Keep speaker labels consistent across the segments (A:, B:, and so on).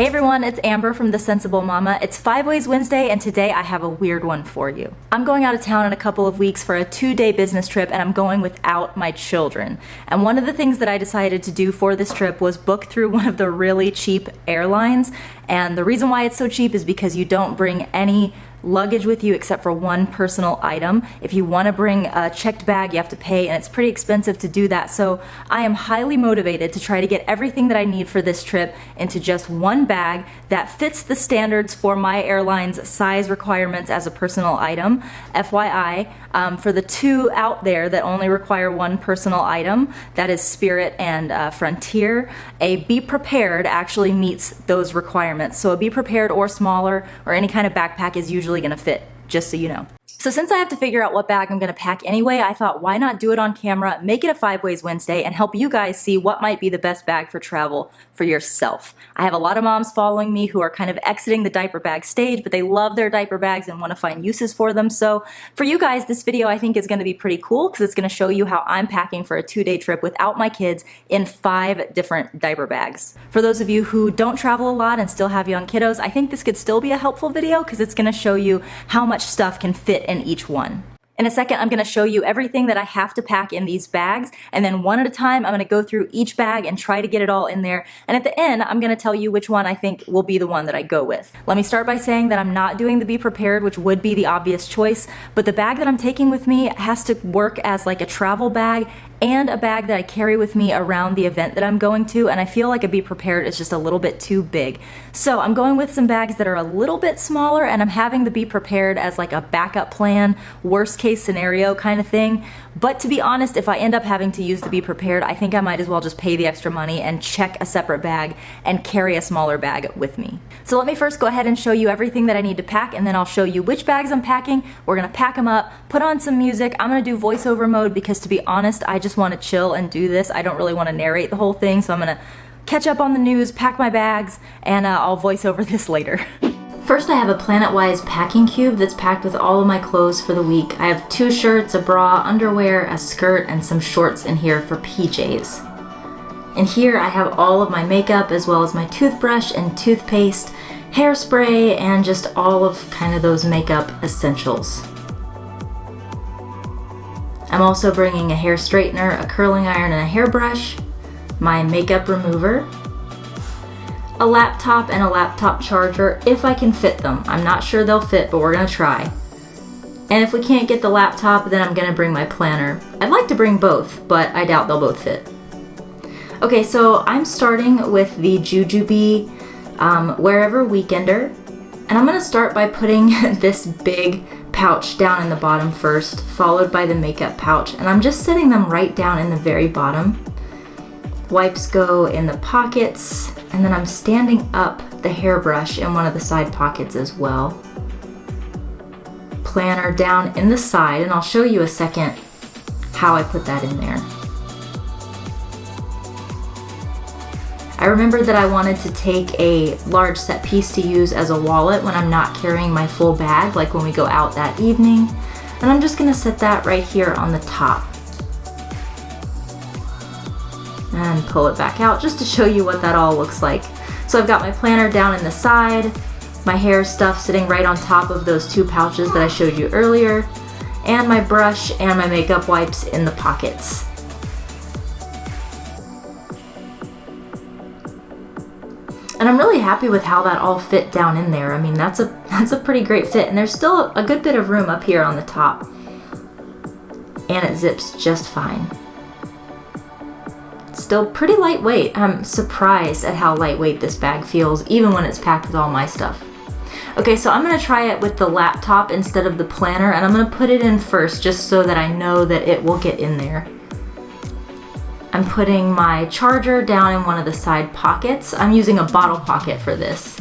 A: Hey everyone, it's Amber from The Sensible Mama. It's 5 Ways Wednesday, and today I have a weird one for you. I'm going out of town in a couple of weeks for a 2-day business trip, and I'm going without my children. And one of the things that I decided to do for this trip was book through one of the really cheap airlines. And the reason why it's so cheap is because you don't bring any luggage with you except for one personal item. If you want to bring a checked bag, you have to pay, and it's pretty expensive to do that. So I am highly motivated to try to get everything that I need for this trip into just one bag that fits the standards for my airline's size requirements as a personal item. FYI, for the two out there that only require one personal item, that is Spirit and Frontier, a Be Prepared actually meets those requirements. So a Be Prepared or smaller or any kind of backpack is usually going to fit, just so you know. So since I have to figure out what bag I'm going to pack anyway, I thought why not do it on camera, make it a 5 Ways Wednesday, and help you guys see what might be the best bag for travel for yourself. I have a lot of moms following me who are kind of exiting the diaper bag stage, but they love their diaper bags and want to find uses for them. So for you guys, this video I think is going to be pretty cool because it's going to show you how I'm packing for a 2-day trip without my kids in 5 different diaper bags. For those of you who don't travel a lot and still have young kiddos, I think this could still be a helpful video because it's going to show you how much stuff can fit in each one. In a second, I'm going to show you everything that I have to pack in these bags, and then one at a time, I'm going to go through each bag and try to get it all in there. And at the end, I'm going to tell you which one I think will be the one that I go with. Let me start by saying that I'm not doing the Be Prepared, which would be the obvious choice, but the bag that I'm taking with me has to work as like a travel bag and a bag that I carry with me around the event that I'm going to, and I feel like a Be Prepared is just a little bit too big. So I'm going with some bags that are a little bit smaller, and I'm having the Be Prepared as like a backup plan, worst case scenario kind of thing. But to be honest, if I end up having to use the Be Prepared, I think I might as well just pay the extra money and check a separate bag and carry a smaller bag with me. So let me first go ahead and show you everything that I need to pack, and then I'll show you which bags I'm packing. We're gonna pack them up, put on some music. I'm gonna do voiceover mode because, to be honest, I just want to chill and do this. I don't really want to narrate the whole thing, so I'm gonna catch up on the news, pack my bags, and I'll voice over this later. First, I have a Planet-Wise packing cube that's packed with all of my clothes for the week. I have 2 shirts, a bra, underwear, a skirt, and some shorts in here for PJs. In here, I have all of my makeup as well as my toothbrush and toothpaste, hairspray, and just all of kind of those makeup essentials. I'm also bringing a hair straightener, a curling iron, and a hairbrush, my makeup remover, a laptop and a laptop charger if I can fit them. I'm not sure they'll fit, but we're gonna try. And if we can't get the laptop, then I'm gonna bring my planner. I'd like to bring both, but I doubt they'll both fit. Okay, so I'm starting with the Jujubee Wherever Weekender, and I'm gonna start by putting this big pouch down in the bottom first, followed by the makeup pouch, and I'm just setting them right down in the very bottom. Wipes go in the pockets, and then I'm standing up the hairbrush in one of the side pockets as well. Planner down in the side, and I'll show you a second how I put that in there. I remembered that I wanted to take a large set piece to use as a wallet when I'm not carrying my full bag, like when we go out that evening, and I'm just gonna set that right here on the top. And pull it back out just to show you what that all looks like. So I've got my planner down in the side, my hair stuff sitting right on top of those 2 pouches that I showed you earlier, and my brush and my makeup wipes in the pockets. And I'm really happy with how that all fit down in there. I mean, that's a pretty great fit, and there's still a good bit of room up here on the top. And it zips just fine. Still pretty lightweight. I'm surprised at how lightweight this bag feels, even when it's packed with all my stuff. Okay, so I'm gonna try it with the laptop instead of the planner, and I'm gonna put it in first just so that I know that it will get in there. I'm putting my charger down in one of the side pockets. I'm using a bottle pocket for this,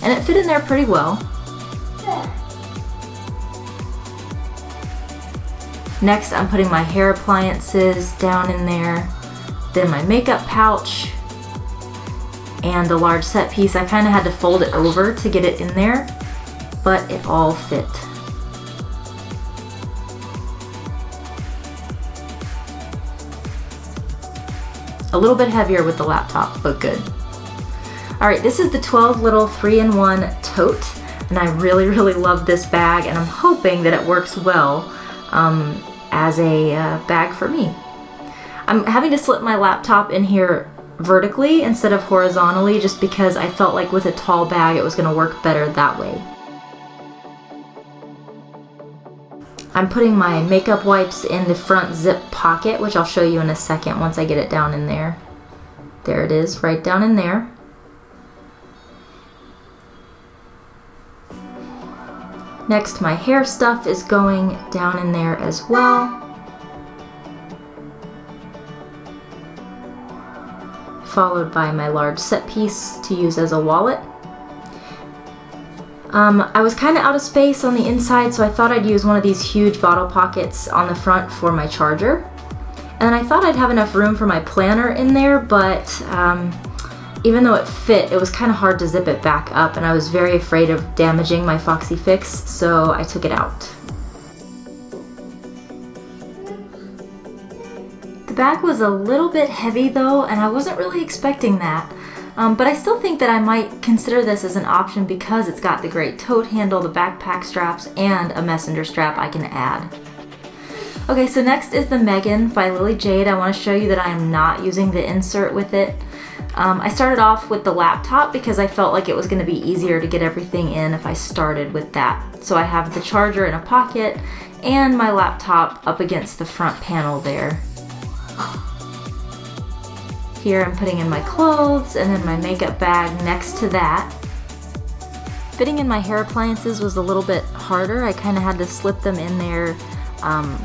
A: and it fit in there pretty well. Next, I'm putting my hair appliances down in there. Then my makeup pouch and the large set piece. I kind of had to fold it over to get it in there, but it all fit. A little bit heavier with the laptop, but good. All right, this is the 12 little 3-in-1 tote, and I really, really love this bag, and I'm hoping that it works well as a bag for me. I'm having to slip my laptop in here vertically instead of horizontally just because I felt like with a tall bag it was going to work better that way. I'm putting my makeup wipes in the front zip pocket, which I'll show you in a second once I get it down in there. There it is, right down in there. Next, my hair stuff is going down in there as well. Followed by my large set piece to use as a wallet. I was kind of out of space on the inside, so I thought I'd use one of these huge bottle pockets on the front for my charger. And I thought I'd have enough room for my planner in there, but even though it fit, it was kind of hard to zip it back up, and I was very afraid of damaging my Foxy Fix, so I took it out. The bag was a little bit heavy though, and I wasn't really expecting that. But I still think that I might consider this as an option because it's got the great tote handle, the backpack straps, and a messenger strap I can add. Okay, so next is the Megan by Lily Jade. I want to show you that I am not using the insert with it. I started off with the laptop because I felt like it was going to be easier to get everything in if I started with that. So I have the charger in a pocket and my laptop up against the front panel there. Here I'm putting in my clothes and then my makeup bag next to that. Fitting in my hair appliances was a little bit harder. I kind of had to slip them in there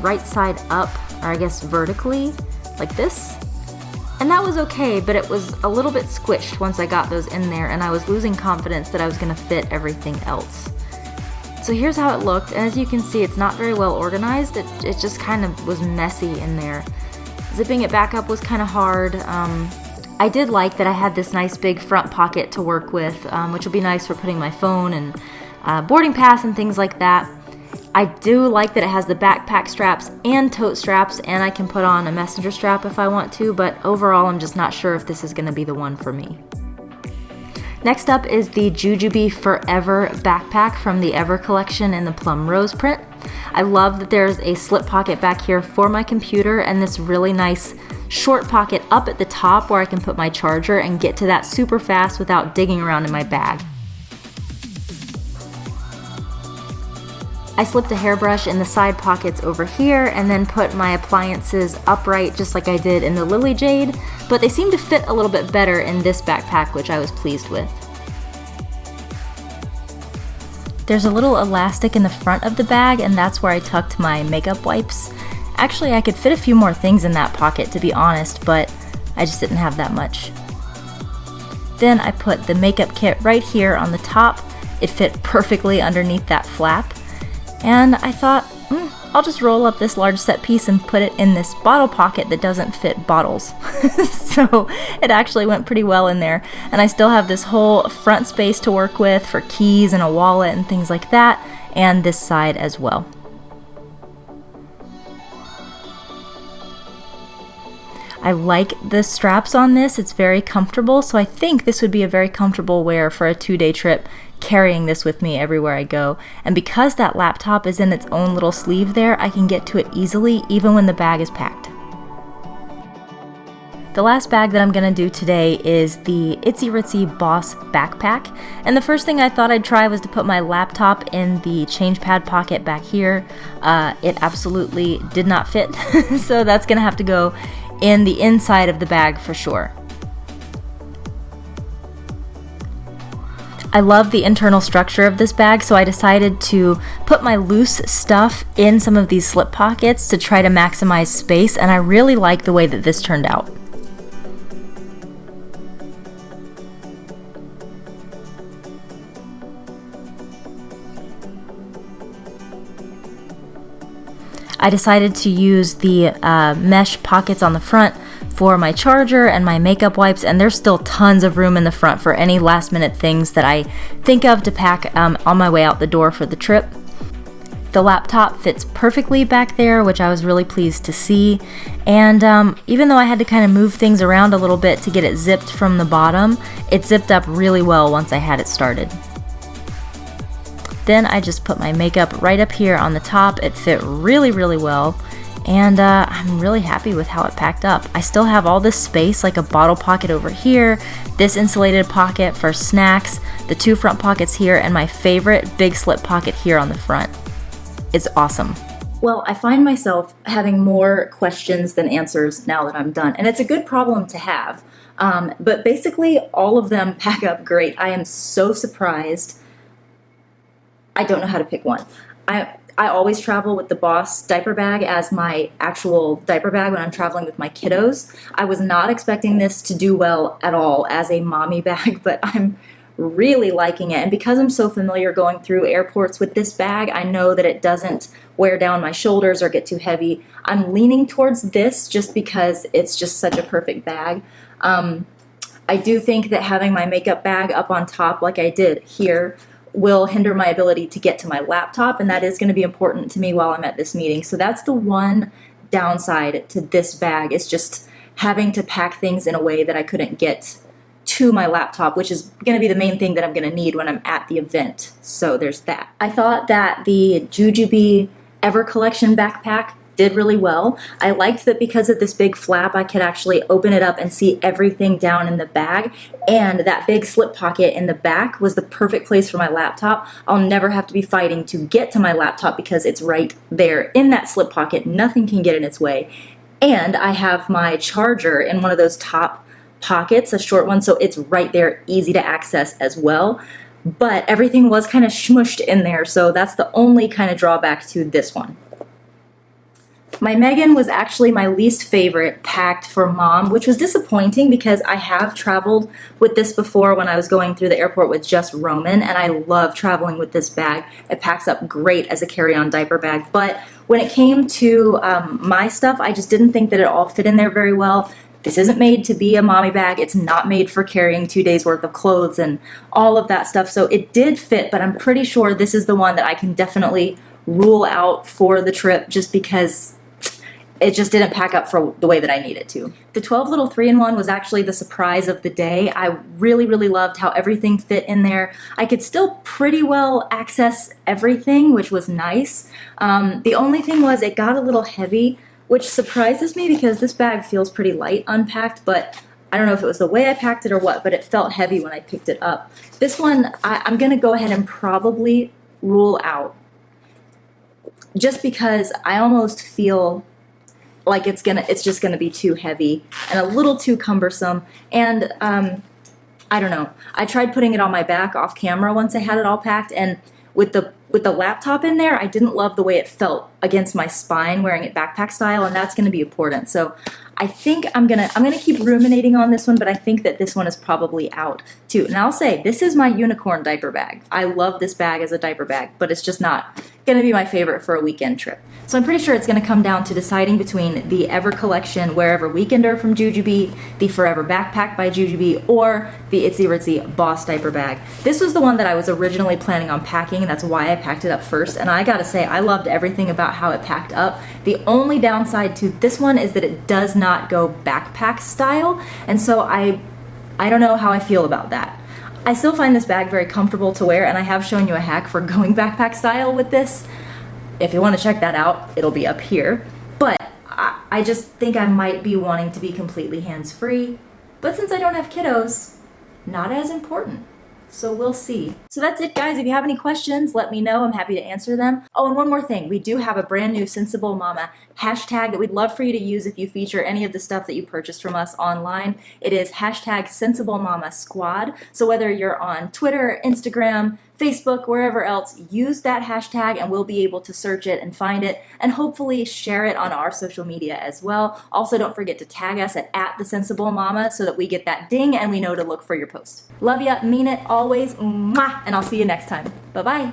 A: right side up, or I guess vertically, like this. And that was okay, but it was a little bit squished once I got those in there, and I was losing confidence that I was going to fit everything else. So here's how it looked, and as you can see, it's not very well organized. It just kind of was messy in there. Zipping it back up was kind of hard. I did like that I had this nice big front pocket to work with, which will be nice for putting my phone and boarding pass and things like that. I do like that it has the backpack straps and tote straps, and I can put on a messenger strap if I want to, but overall I'm just not sure if this is going to be the one for me. Next up is the Jujube Forever backpack from the Ever collection in the Plum Rose print. I love that there's a slip pocket back here for my computer and this really nice short pocket up at the top where I can put my charger and get to that super fast without digging around in my bag. I slipped a hairbrush in the side pockets over here and then put my appliances upright just like I did in the Lily Jade, but they seem to fit a little bit better in this backpack, which I was pleased with. There's a little elastic in the front of the bag, and that's where I tucked my makeup wipes. Actually, I could fit a few more things in that pocket, to be honest, but I just didn't have that much. Then I put the makeup kit right here on the top. It fit perfectly underneath that flap. And I thought, I'll just roll up this large set piece and put it in this bottle pocket that doesn't fit bottles. So it actually went pretty well in there. And I still have this whole front space to work with for keys and a wallet and things like that, and this side as well. I like the straps on this. It's very comfortable, so I think this would be a very comfortable wear for a 2-day trip, carrying this with me everywhere I go. And because that laptop is in its own little sleeve there, I can get to it easily even when the bag is packed. The last bag that I'm going to do today is the Itsy Ritsy Boss backpack. And the first thing I thought I'd try was to put my laptop in the change pad pocket back here. It absolutely did not fit, so that's going to have to go in the inside of the bag for sure. I love the internal structure of this bag, so I decided to put my loose stuff in some of these slip pockets to try to maximize space, and I really like the way that this turned out. I decided to use the mesh pockets on the front for my charger and my makeup wipes, and there's still tons of room in the front for any last minute things that I think of to pack on my way out the door for the trip. The laptop fits perfectly back there, which I was really pleased to see. And even though I had to kind of move things around a little bit to get it zipped from the bottom, it zipped up really well once I had it started. Then I just put my makeup right up here on the top. It fit really, really well. And I'm really happy with how it packed up. I still have all this space, like a bottle pocket over here, this insulated pocket for snacks, the 2 front pockets here, and my favorite big slip pocket here on the front. It's awesome. Well, I find myself having more questions than answers now that I'm done, and it's a good problem to have. But basically, all of them pack up great. I am so surprised. I don't know how to pick one. I always travel with the Boss diaper bag as my actual diaper bag when I'm traveling with my kiddos. I was not expecting this to do well at all as a mommy bag, but I'm really liking it. And because I'm so familiar going through airports with this bag, I know that it doesn't wear down my shoulders or get too heavy. I'm leaning towards this just because it's just such a perfect bag. I do think that having my makeup bag up on top like I did here will hinder my ability to get to my laptop, and that is going to be important to me while I'm at this meeting. So that's the one downside to this bag, is just having to pack things in a way that I couldn't get to my laptop, which is going to be the main thing that I'm going to need when I'm at the event. So there's that. I thought that the Jujube Ever Collection backpack did really well. I liked that because of this big flap, I could actually open it up and see everything down in the bag, and that big slip pocket in the back was the perfect place for my laptop. I'll never have to be fighting to get to my laptop because it's right there in that slip pocket. Nothing can get in its way. And I have my charger in one of those top pockets, a short one, so it's right there, easy to access as well. But everything was kind of smushed in there, so that's the only kind of drawback to this one. My Megan was actually my least favorite packed for mom, which was disappointing because I have traveled with this before when I was going through the airport with just Roman, and I love traveling with this bag. It packs up great as a carry-on diaper bag, but when it came to my stuff, I just didn't think that it all fit in there very well. This isn't made to be a mommy bag. It's not made for carrying 2 days worth of clothes and all of that stuff, so it did fit, but I'm pretty sure this is the one that I can definitely rule out for the trip just because it just didn't pack up for the way that I needed to. The 12 little 3-in-1 was actually the surprise of the day. I really, really loved how everything fit in there. I could still pretty well access everything, which was nice. The only thing was it got a little heavy, which surprises me because this bag feels pretty light unpacked, but I don't know if it was the way I packed it or what, but it felt heavy when I picked it up. This one, I'm gonna go ahead and probably rule out just because I almost feel like it's just gonna be too heavy and a little too cumbersome, and I don't know. I tried putting it on my back off camera once I had it all packed, and with the laptop in there, I didn't love the way it felt against my spine wearing it backpack style, and that's gonna be important. So I think I'm gonna keep ruminating on this one, but I think that this one is probably out too. And I'll say, this is my unicorn diaper bag. I love this bag as a diaper bag, but it's just not gonna be my favorite for a weekend trip. So I'm pretty sure it's gonna come down to deciding between the Ever Collection Wherever Weekender from Jujube, the Forever Backpack by Jujube, or the Itsy Ritsy Boss diaper bag. This was the one that I was originally planning on packing, and that's why I packed it up first. And I gotta say, I loved everything about how it packed up. The only downside to this one is that it does not go backpack style, and so I don't know how I feel about that. I still find this bag very comfortable to wear, and I have shown you a hack for going backpack style with this. If you want to check that out, it'll be up here. But I just think I might be wanting to be completely hands-free. But since I don't have kiddos, not as important. So we'll see. So that's it, guys. If you have any questions, let me know. I'm happy to answer them. Oh, and one more thing. We do have a brand new Sensible Mama hashtag that we'd love for you to use if you feature any of the stuff that you purchased from us online. It is hashtag Sensible Mama Squad. So whether you're on Twitter, Instagram, Facebook, wherever else, use that hashtag and we'll be able to search it and find it and hopefully share it on our social media as well. Also, don't forget to tag us at @thesensiblemama so that we get that ding and we know to look for your post. Love ya, mean it always, mwah, and I'll see you next time. Bye-bye.